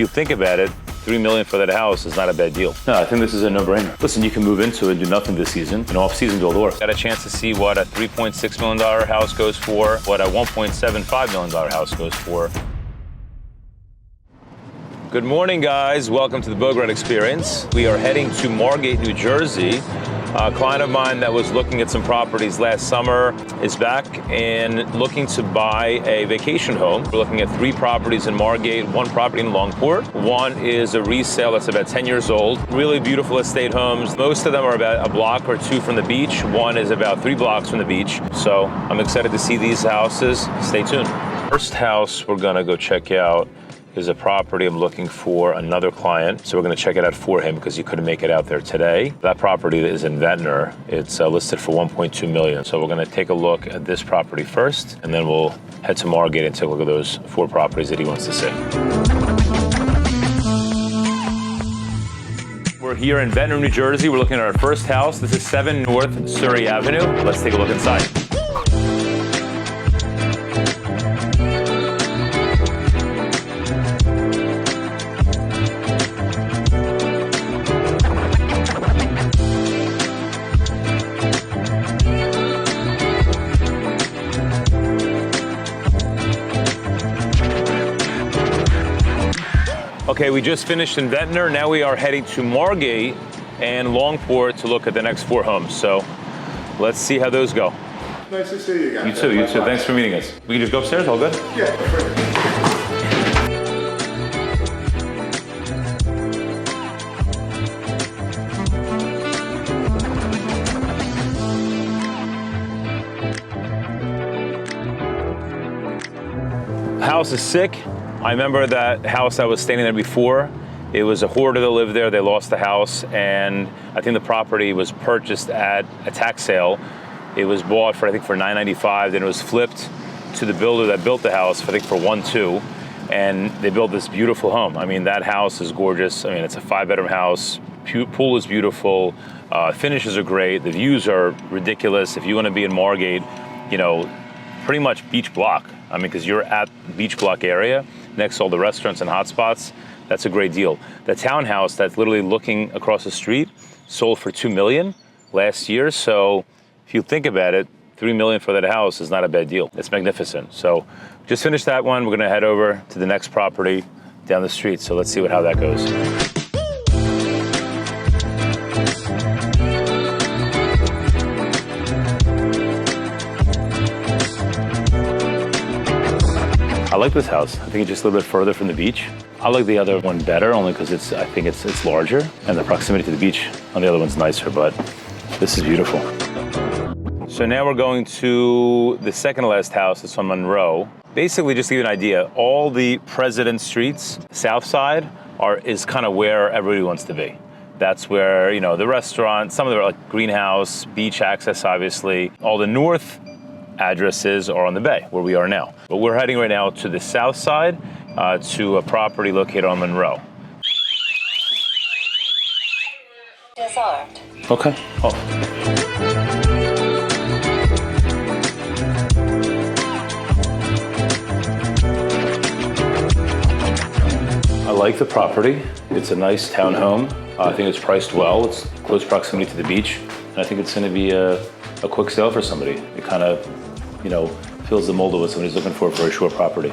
you think about it, $3 million for that house is not a bad deal. No, I think this is a no-brainer. Listen, you can move into it and do nothing this season, and off-season do all the work. Got a chance to see what a $3.6 million house goes for, what a $1.75 million house goes for. Good morning, guys. Welcome to the Bograd Experience. We are heading to Margate, New Jersey. A client of mine that was looking at some properties last summer is back and looking to buy a vacation home. We're looking at 3 properties in Margate, 1 property in Longport. 1 is a resale that's about 10 years old. Really beautiful estate homes. Most of them are about a block or 2 from the beach. 1 is about 3 blocks from the beach. So I'm excited to see these houses. Stay tuned. First house we're gonna go check out is a property I'm looking for another client. So we're gonna check it out for him because he couldn't make it out there today. That property is in Ventnor. It's listed for $1.2 million. So we're gonna take a look at this property first, and then we'll head to Margate and take a look at those 4 properties that he wants to see. We're here in Ventnor, New Jersey. We're looking at our first house. This is 7 North Surrey Avenue. Let's take a look inside. Okay, we just finished in Ventnor. Now we are heading to Margate and Longport to look at the next 4 homes. So let's see how those go. Nice to see you guys. You too. Thanks for meeting us. We can just go upstairs, all good? Yeah, perfect. House is sick. I remember that house I was staying there before. It was a hoarder that lived there. They lost the house, and I think the property was purchased at a tax sale. It was bought for, I think, for $995. Then it was flipped to the builder that built the house, I think, for $1.2. And they built this beautiful home. I mean, that house is gorgeous. I mean, it's a 5-bedroom house. Pool is beautiful. Finishes are great. The views are ridiculous. If you want to be in Margate, you know, pretty much beach block. I mean, because you're at the beach block area, next to all the restaurants and hotspots, that's a great deal. The townhouse that's literally looking across the street sold for $2 million last year. So if you think about it, $3 million for that house is not a bad deal. It's magnificent. So just finished that one. We're gonna head over to the next property down the street. So let's see how that goes. I like this house. I think it's just a little bit further from the beach. I like the other one better only because I think it's larger, and the proximity to the beach on the other one's nicer, but this is beautiful. So now we're going to the second to last house. It's on Monroe. Basically, just to give you an idea, all the President Streets, south side, is kind of where everybody wants to be. That's where, you know, the restaurant, some of the like greenhouse, beach access, obviously. All the north addresses are on the bay, where we are now. But we're heading right now to the south side, to a property located on Monroe. Disarmed. Okay. Oh. I like the property. It's a nice townhome. I think it's priced well. It's close proximity to the beach. And I think it's going to be a quick sale for somebody. It kind of, you know, fills the mold of what somebody's looking for a short property.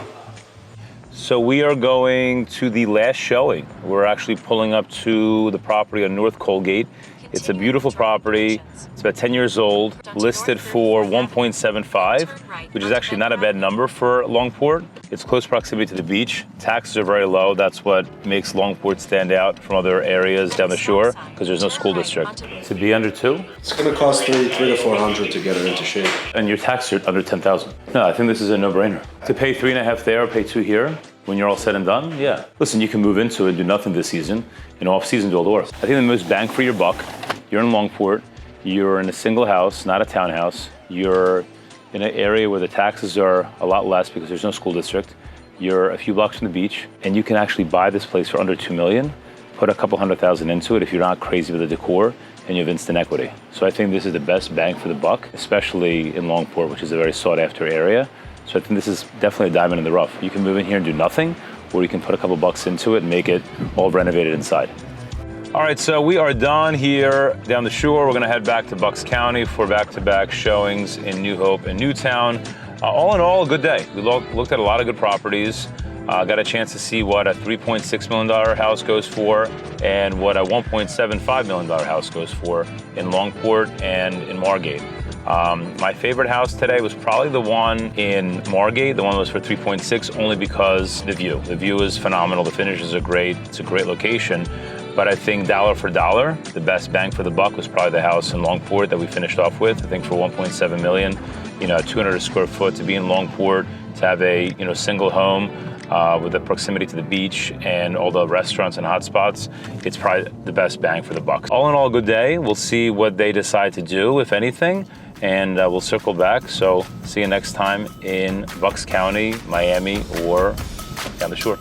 So we are going to the last showing. We're actually pulling up to the property on North Colgate. It's a beautiful property. It's about 10 years old, listed for $1.75, which is actually not a bad number for Longport. It's close proximity to the beach. Taxes are very low. That's what makes Longport stand out from other areas down the shore, because there's no school district. To be under 2? It's going to cost $300 to $400 to get it into shape. And your taxes are under $10,000. No, I think this is a no-brainer. To pay $3.5 there or pay $2 here, when you're all said and done, yeah. Listen, you can move into it and do nothing this season, and off-season do all the work. I think the most bang for your buck, you're in Longport, you're in a single house, not a townhouse, you're in an area where the taxes are a lot less because there's no school district, you're a few blocks from the beach, and you can actually buy this place for under $2 million, put a couple $100,000 into it if you're not crazy with the decor, and you have instant equity. So I think this is the best bang for the buck, especially in Longport, which is a very sought after area. So I think this is definitely a diamond in the rough. You can move in here and do nothing, or you can put a couple bucks into it and make it all renovated inside. All right, so we are done here down the shore. We're gonna head back to Bucks County for back-to-back showings in New Hope and Newtown. All in all, a good day. We looked at a lot of good properties. Got a chance to see what a $3.6 million house goes for and what a $1.75 million house goes for in Longport and in Margate. My favorite house today was probably the one in Margate. The one that was for 3.6, only because the view. The view is phenomenal. The finishes are great. It's a great location. But I think dollar for dollar, the best bang for the buck was probably the house in Longport that we finished off with. I think for 1.7 million, 200 square foot, to be in Longport, to have a single home with the proximity to the beach and all the restaurants and hot spots, it's probably the best bang for the buck. All in all, a good day. We'll see what they decide to do, if anything, and we'll circle back. So see you next time in Bucks County, Miami, or down the shore.